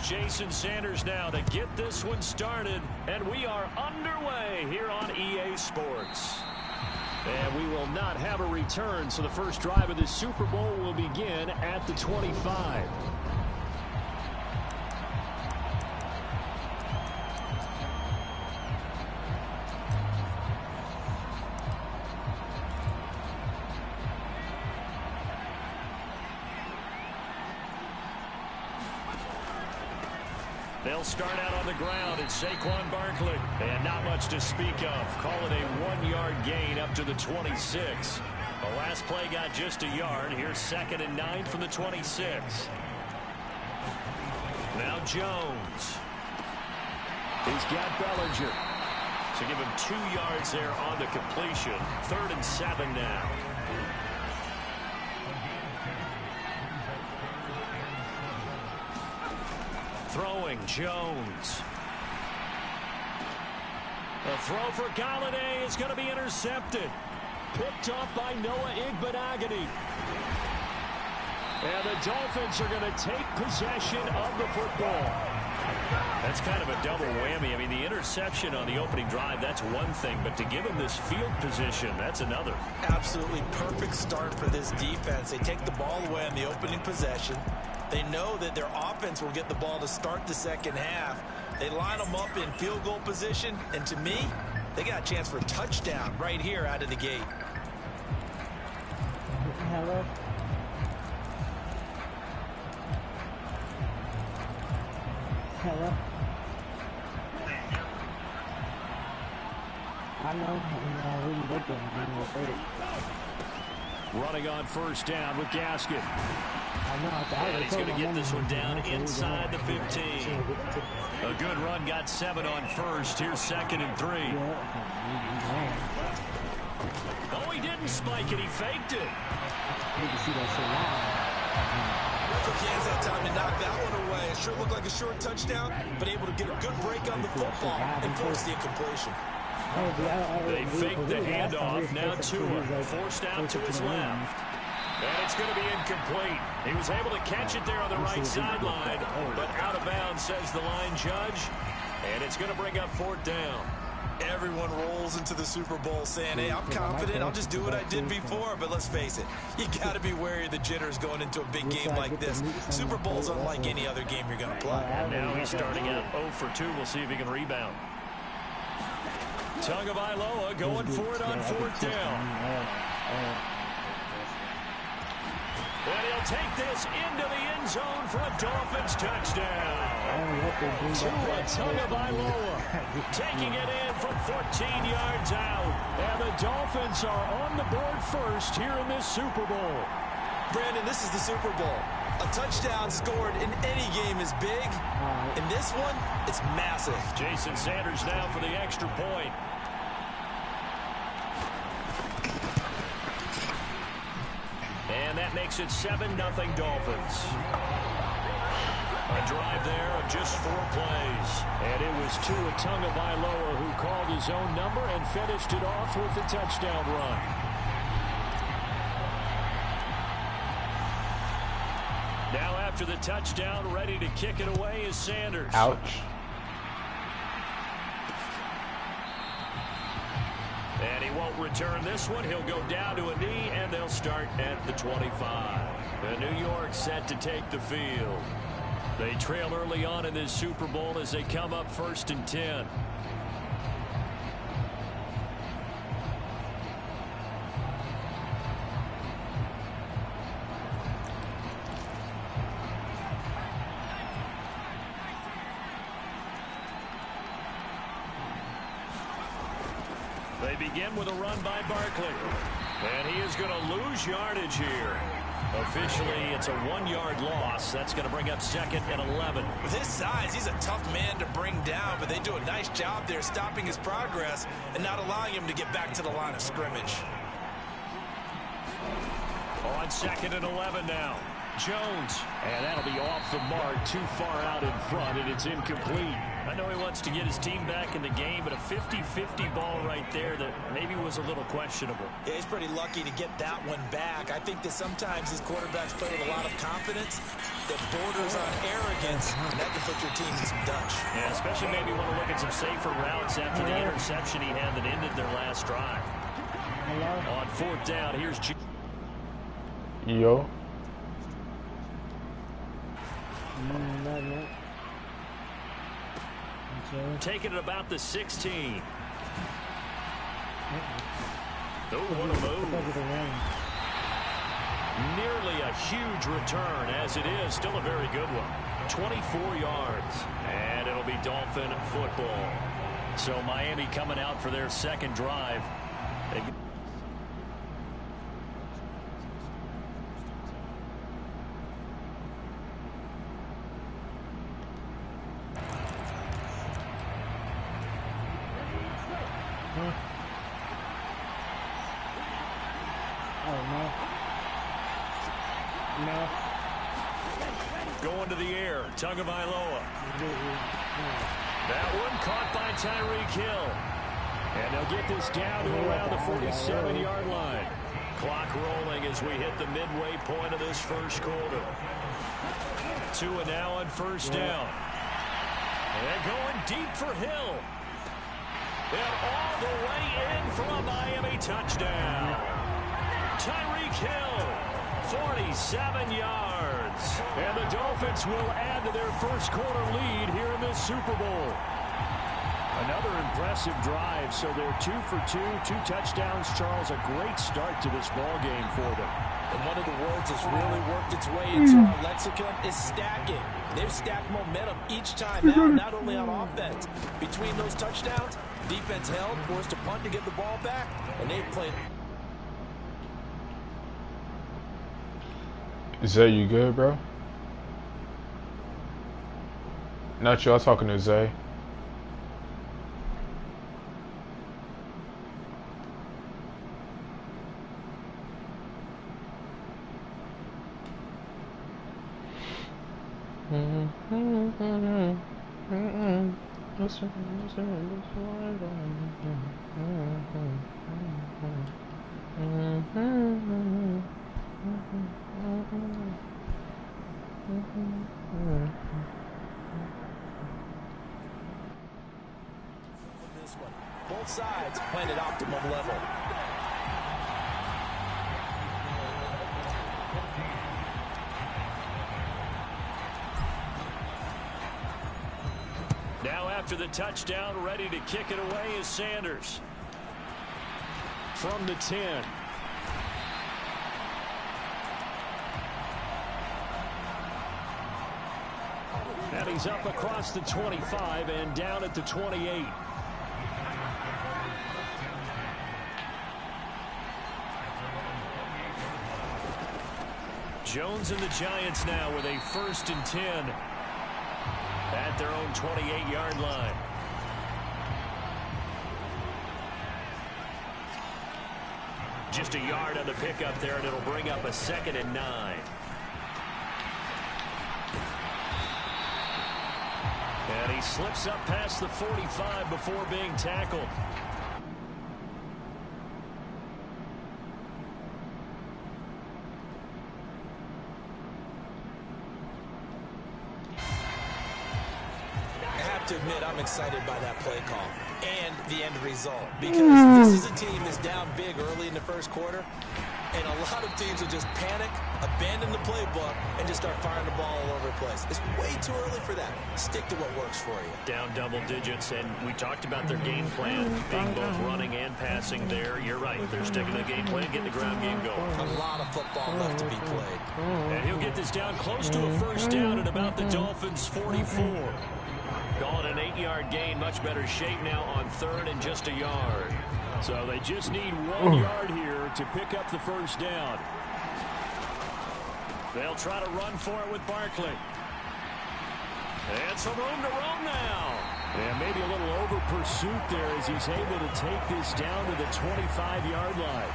Jason Sanders now to get this one started. And we are underway here on EA Sports. And we will not have a return, so the first drive of the Super Bowl will begin at the 25. They'll start out on the ground. It's Saquon Barkley. And not much to speak of. Call it a 1-yard gain up to the 26. The last play got just a yard. Here's 2nd and 9 from the 26. Now Jones. He's got Bellinger. So give him 2 yards there on the completion. 3rd and 7 now. Throwing, Jones. A throw for Galladay is going to be intercepted. Picked off by Noah Igbenogany. And the Dolphins are going to take possession of the football. That's kind of a double whammy. I mean, the interception on the opening drive, that's one thing. But to give him this field position, that's another. Absolutely perfect start for this defense. They take the ball away on the opening possession. They know that their offense will get the ball to start the second half. They line them up in field goal position, and to me, they got a chance for a touchdown right here out of the gate. Hello. Hello. I know. Running on first down with Gaskin. And he's going to get this one down inside the 15. A good run, got 7 on first. Here's 2nd and 3. Oh, he didn't spike it. He faked it. Took hands that time to knock that one away. It sure looked like a short touchdown, but able to get a good break on the football and force the incompletion. They faked the handoff. Now Tua forced out to his left. And it's going to be incomplete. He was able to catch it there on the right sideline, but out of bounds, says the line judge. And it's going to bring up 4th down. Everyone rolls into the Super Bowl saying, hey, I'm confident. I'll just do what I did before. But let's face it, you got to be wary of the jitters going into a big game like this. Super Bowl's unlike any other game you're going to play. And now he's starting out 0 for 2. We'll see if he can rebound. Tagovailoa going for it on 4th down. And he'll take this into the end zone for a Dolphins touchdown. Tua Tagovailoa taking it in from 14 yards out. And the Dolphins are on the board first here in this Super Bowl. Brandon, this is the Super Bowl. A touchdown scored in any game is big. In this one, it's massive. Jason Sanders now for the extra point. And that makes it 7-0 Dolphins. A drive there of just 4 plays. And it was Tua Tagovailoa who called his own number and finished it off with a touchdown run. Now after the touchdown, ready to kick it away is Sanders. Ouch. And he won't return this one. He'll go down to a knee, and they'll start at the 25. The New York set to take the field. They trail early on in this Super Bowl as they come up 1st and 10. They begin with a run by Barkley. And he is going to lose yardage here. Officially, it's a 1-yard loss. That's going to bring up 2nd and 11. With his size, he's a tough man to bring down, but they do a nice job there stopping his progress and not allowing him to get back to the line of scrimmage. On 2nd and 11 now. Jones. And that'll be off the mark, too far out in front, and it's incomplete. I know he wants to get his team back in the game, but a 50-50 ball right there that maybe was a little questionable. Yeah, he's pretty lucky to get that one back. I think that sometimes these quarterbacks play with a lot of confidence that borders on arrogance, and that can put your team in some Dutch. Yeah, especially maybe want to look at some safer routes after the interception he had that ended their last drive. On fourth down, here's Yo. taking it about the 16. Oh, what a move. Nearly a huge return, as it is. Still a very good one. 24 yards. And it'll be Dolphin football. So Miami coming out for their second drive. Going to the air, Tagovailoa. That one caught by Tyreek Hill. And they'll get this down to around the 47-yard line. Clock rolling as we hit the midway point of this first quarter. Tua now on first down. And going deep for Hill. And all the way in for a Miami touchdown. Tyreek Hill, 47 yards. And the Dolphins will add to their first quarter lead here in this Super Bowl. Another impressive drive, so they're 2 for 2, 2 touchdowns. Charles, a great start to this ball game for them. And one of the words that's really worked its way into our lexicon is stacking. They've stacked momentum each time out, not only on offense. Between those touchdowns, defense held, forced a punt to get the ball back, and they've played. Zay, you good, bro? Not you, I was talking to Zay. This one. Both sides playing at optimum level. Now after the touchdown, ready to kick it away is Sanders. From the 10. And he's up across the 25 and down at the 28. Jones and the Giants now with a 1st and 10 at their own 28-yard line. Just a yard on the pickup there, and it'll bring up a 2nd and 9. And he slips up past the 45 before being tackled. To admit, I'm excited by that play call and the end result, because this is a team that's down big early in the first quarter, and a lot of teams will just panic, abandon the playbook, and just start firing the ball all over the place. It's way too early for that. Stick to what works for you. Down double digits, and we talked about their game plan being both running and passing there. You're right. They're sticking to the game plan, getting the ground game going. A lot of football left to be played. And he'll get this down close to a 1st down at about the Dolphins' 44. Call it an 8-yard gain. Much better shape now on 3rd and just a yard. So they just need 1 yard here to pick up the 1st down. They'll try to run for it with Barkley. And some room to roam now. And maybe a little over pursuit there as he's able to take this down to the 25-yard line.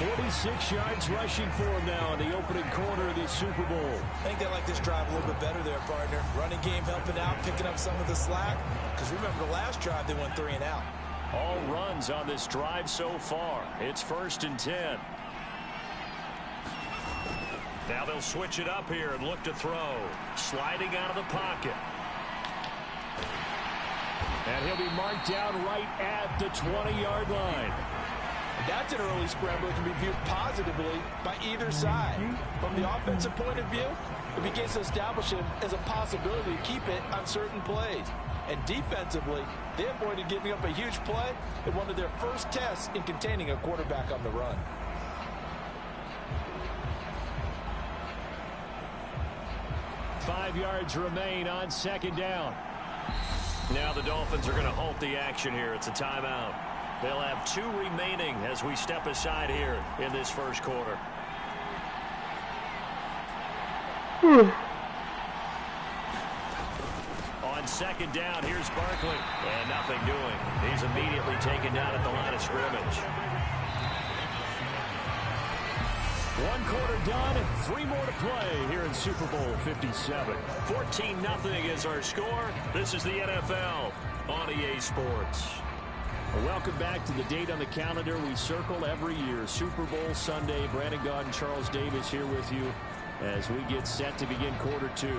46 yards rushing for him now in the opening quarter of this Super Bowl. I think they like this drive a little bit better there, partner. Running game helping out, picking up some of the slack. Because remember, the last drive, they went 3 and out. All runs on this drive so far. It's 1st and 10. Now they'll switch it up here and look to throw. Sliding out of the pocket. And he'll be marked down right at the 20-yard line. That's an early scramble that can be viewed positively by either side. From the offensive point of view, it begins to establish it as a possibility to keep it on certain plays. And defensively, they avoided giving up a huge play in one of their first tests in containing a quarterback on the run. Five yards remain on 2nd down. Now the Dolphins are going to halt the action here. It's a timeout. They'll have 2 remaining as we step aside here in this first quarter. On 2nd down, here's Barkley. And nothing doing. He's immediately taken down at the line of scrimmage. 1 quarter done, 3 more to play here in Super Bowl 57. 14-0 is our score. This is the NFL on EA Sports. Welcome back to the date on the calendar we circle every year. Super Bowl Sunday. Brandon Gaudin, Charles Davis here with you as we get set to begin quarter 2.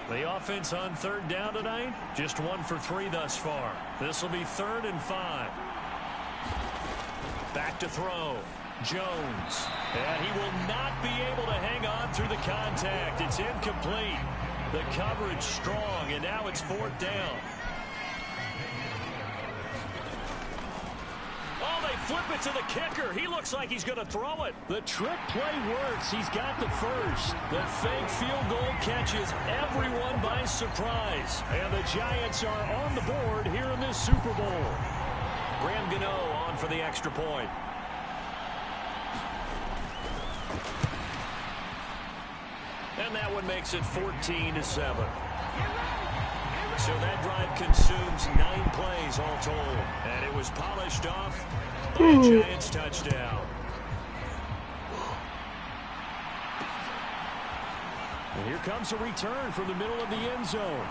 The offense on 3rd down tonight, just 1 for 3 thus far. This will be 3rd and 5. Back to throw. Jones. And he will not be able to hang on through the contact. It's incomplete. The coverage strong, and now it's 4th down. Flip it to the kicker. He looks like he's going to throw it. The trick play works. He's got the first. The fake field goal catches everyone by surprise. And the Giants are on the board here in this Super Bowl. Graham Gano on for the extra point. And that one makes it 14-7. So that drive consumes 9 plays all told. And it was polished off by a Giants touchdown. And here comes a return from the middle of the end zone.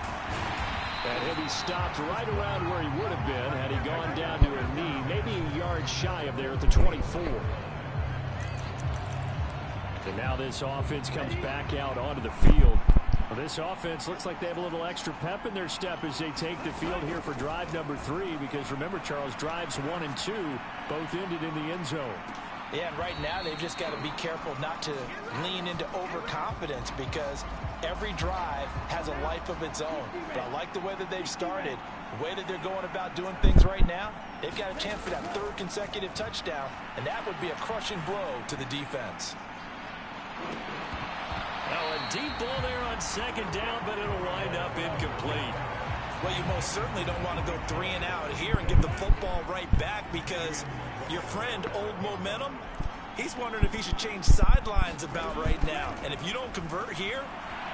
And he'll be stopped right around where he would have been had he gone down to a knee, maybe a yard shy of there at the 24. And now this offense comes back out onto the field. Well, this offense looks like they have a little extra pep in their step as they take the field here for drive number 3, because remember, Charles, drives 1 and 2 both ended in the end zone. Yeah, and right now they've just got to be careful not to lean into overconfidence, because every drive has a life of its own. But I like the way that they've started, the way that they're going about doing things right now. They've got a chance for that 3rd consecutive touchdown, and that would be a crushing blow to the defense. Oh, a deep ball there on 2nd down, but it'll wind up incomplete. Well, you most certainly don't want to go 3 and out here and give the football right back, because your friend, Old Momentum, he's wondering if he should change sidelines about right now. And if you don't convert here,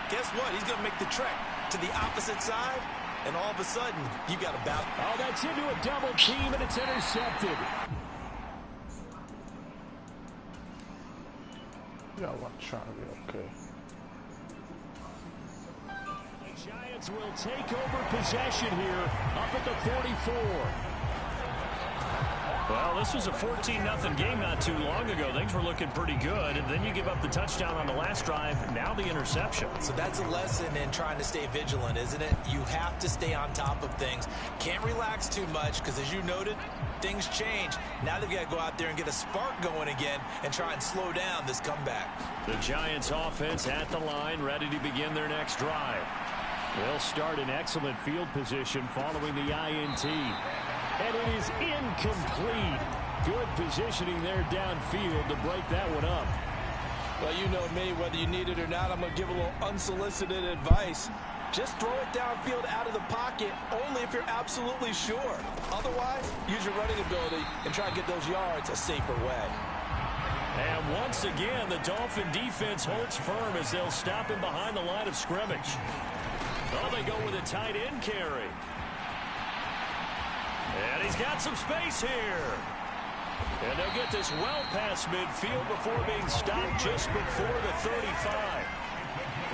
guess what? He's going to make the trek to the opposite side, and all of a sudden, you got a bout. Oh, that's into a double team, and it's intercepted. Y'all want to try to be okay. The Giants will take over possession here up at the 44. Well, this was a 14-0 game not too long ago. Things were looking pretty good, and then you give up the touchdown on the last drive, now the interception. So that's a lesson in trying to stay vigilant, isn't it? You have to stay on top of things. Can't relax too much, because as you noted, things change. Now they've got to go out there and get a spark going again and try and slow down this comeback. The Giants offense at the line, ready to begin their next drive. They'll start in excellent field position following the INT. And it is incomplete. Good positioning there downfield to break that one up. Well, you know me, whether you need it or not, I'm going to give a little unsolicited advice. Just throw it downfield out of the pocket, only if you're absolutely sure. Otherwise, use your running ability and try to get those yards a safer way. And once again, the Dolphin defense holds firm as they'll stop him behind the line of scrimmage. Oh, they go with a tight end carry. And he's got some space here. And they'll get this well past midfield before being stopped just before the 35.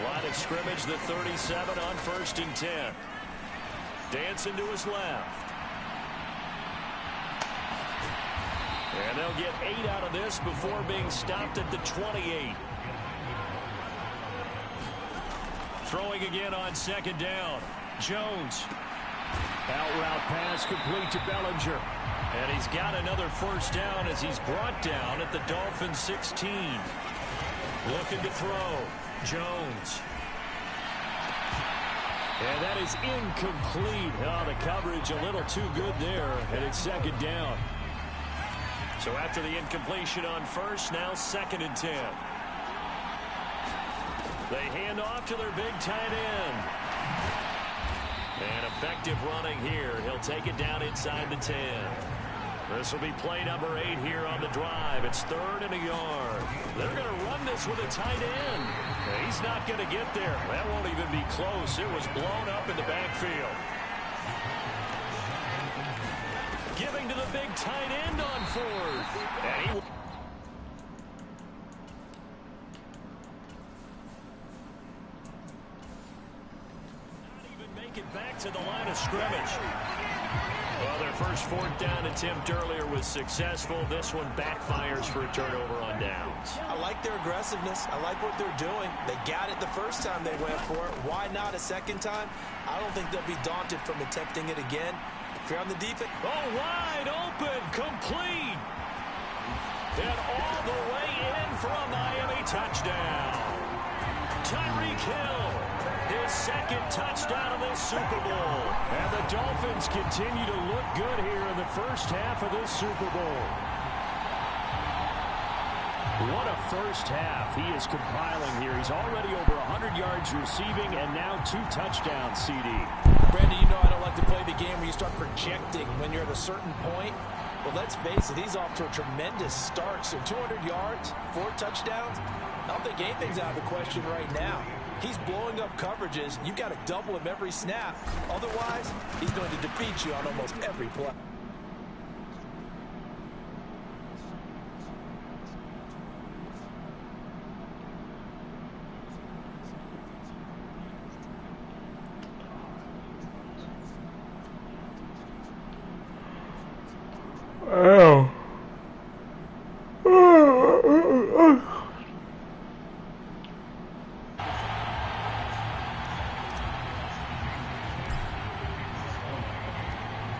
Line of scrimmage, the 37 on 1st and 10. Dancing to his left. And they'll get 8 out of this before being stopped at the 28. Throwing again on 2nd down. Jones. Out route pass complete to Bellinger. And he's got another 1st down as he's brought down at the Dolphins 16. Looking to throw. Jones. And that is incomplete. Oh, the coverage a little too good there. And it's 2nd down. So after the incompletion on 1st, now 2nd and 10. They hand off to their big tight end. And effective running here. He'll take it down inside the 10. This will be play number 8 here on the drive. It's 3rd and a yard. They're going to run this with a tight end. He's not going to get there. That won't even be close. It was blown up in the backfield. Giving to the big tight end on 4th. And he... Make it back to the line of scrimmage. Well, their first 4th down attempt earlier was successful. This one backfires for a turnover on downs. I like their aggressiveness. I like what they're doing. They got it the first time they went for it. Why not a second time? I don't think they'll be daunted from attempting it again. If you're on the defense. Oh, wide open, complete. And all the way in for a Miami touchdown. Tyreek Hill. His 2nd touchdown of this Super Bowl. And the Dolphins continue to look good here in the first half of this Super Bowl. What a first half he is compiling here. He's already over 100 yards receiving and now 2 touchdowns, CD. Brandon, you know I don't like to play the game where you start projecting when you're at a certain point. But let's face it, he's off to a tremendous start. So 200 yards, 4 touchdowns. I don't think anything's out of the question right now. He's blowing up coverages. You've got to double him every snap. Otherwise, he's going to defeat you on almost every play. Oh.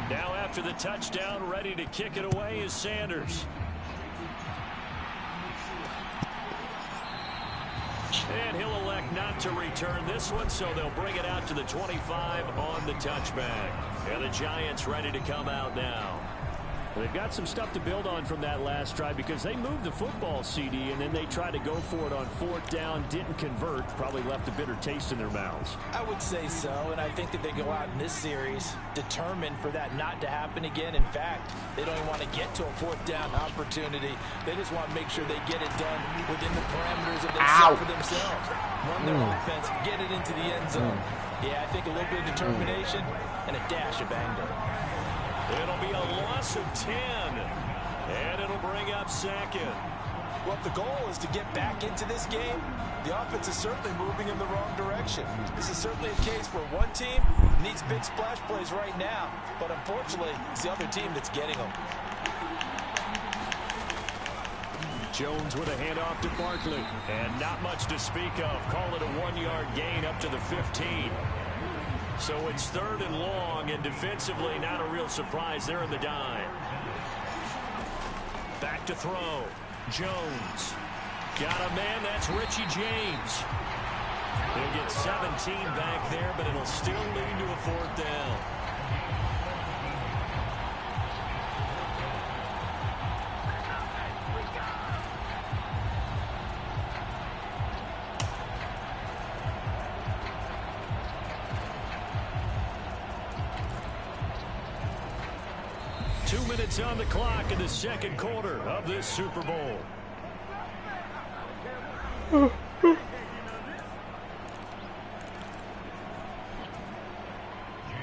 Now after the touchdown, ready to kick it away is Sanders. And he'll elect not to return this one, so they'll bring it out to the 25 on the touchback. And the Giants ready to come out now. They've got some stuff to build on from that last drive because they moved the football, CD, and then they tried to go for it on 4th down, didn't convert, probably left a bitter taste in their mouths. I would say so, and I think that they go out in this series determined for that not to happen again. In fact, they don't even want to get to a 4th down opportunity. They just want to make sure they get it done within the parameters that they set for themselves. Run their offense, get it into the end zone. Yeah, I think a little bit of determination and a dash of anger. It'll be a loss of 10, and it'll bring up 2nd. Well, if the goal is to get back into this game, the offense is certainly moving in the wrong direction. This is certainly a case where one team needs big splash plays right now, but unfortunately, it's the other team that's getting them. Jones with a handoff to Barkley, and not much to speak of. Call it a 1-yard gain up to the 15. So it's 3rd and long, and defensively not a real surprise there in the dime. Back to throw. Jones. Got a man, that's Richie James. He'll get 17 back there, but it'll still lead to a 4th down. 2 minutes on the clock in the second quarter of this Super Bowl.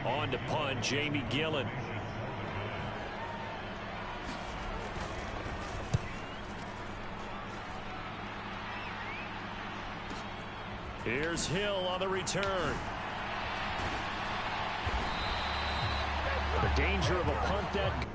On to punt, Jamie Gillen. Here's Hill on the return. The danger of a punt that...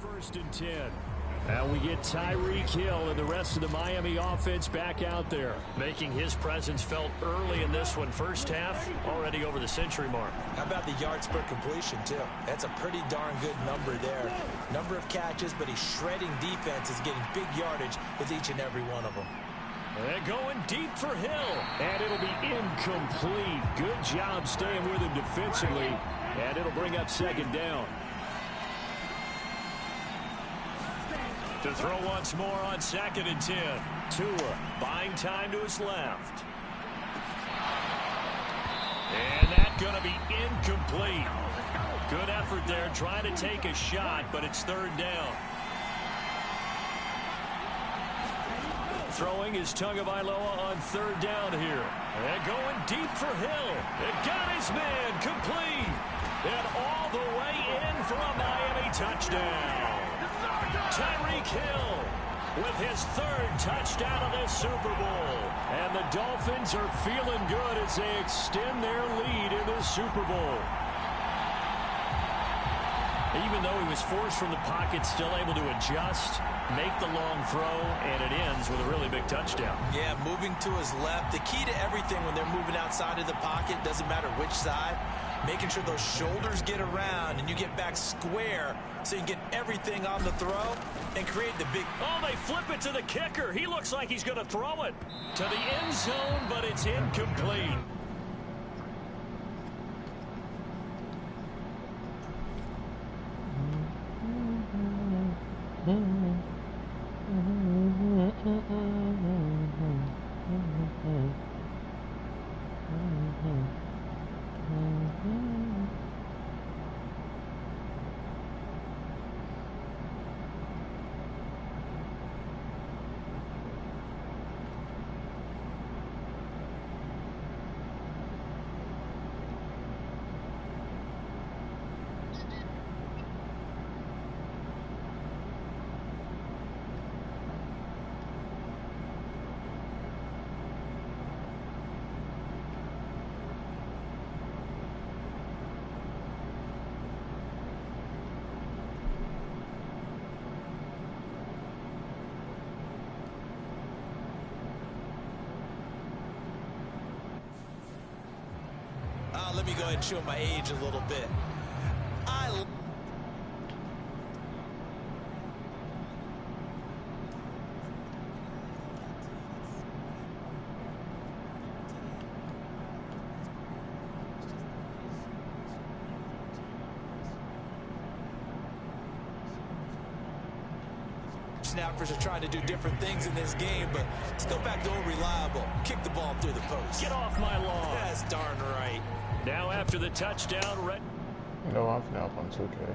First and 10. And we get Tyreek Hill and the rest of the Miami offense back out there, making his presence felt early in this one. First half, already over the century mark. How about the yards per completion, too? That's a pretty darn good number there. Number of catches, but he's shredding defenses, getting big yardage with each and every one of them. And going deep for Hill. And it'll be incomplete. Good job staying with him defensively. And it'll bring up second down. To throw once more on 2nd and 10. Tua buying time to his left. And that's going to be incomplete. Good effort there trying to take a shot, but it's 3rd down. Throwing is Tagovailoa on 3rd down here. And going deep for Hill. It got his man complete. And all the way in for a Miami touchdown. Tyreek Hill with his 3rd touchdown of this Super Bowl. And the Dolphins are feeling good as they extend their lead in this Super Bowl. Even though he was forced from the pocket, still able to adjust, make the long throw, and it ends with a really big touchdown. Yeah, moving to his left. The key to everything when they're moving outside of the pocket, doesn't matter which side, making sure those shoulders get around and you get back square so you can get everything on the throw and create the big... Oh, they flip it to the kicker. He looks like he's going to throw it to the end zone, but it's incomplete. Let me go ahead and show my age a little bit. Snappers are trying to do different things in this game, but let's go back to old reliable. Kick the ball through the post. Get off my lawn. That's darn right. Now after the touchdown, No, I've now on 2K.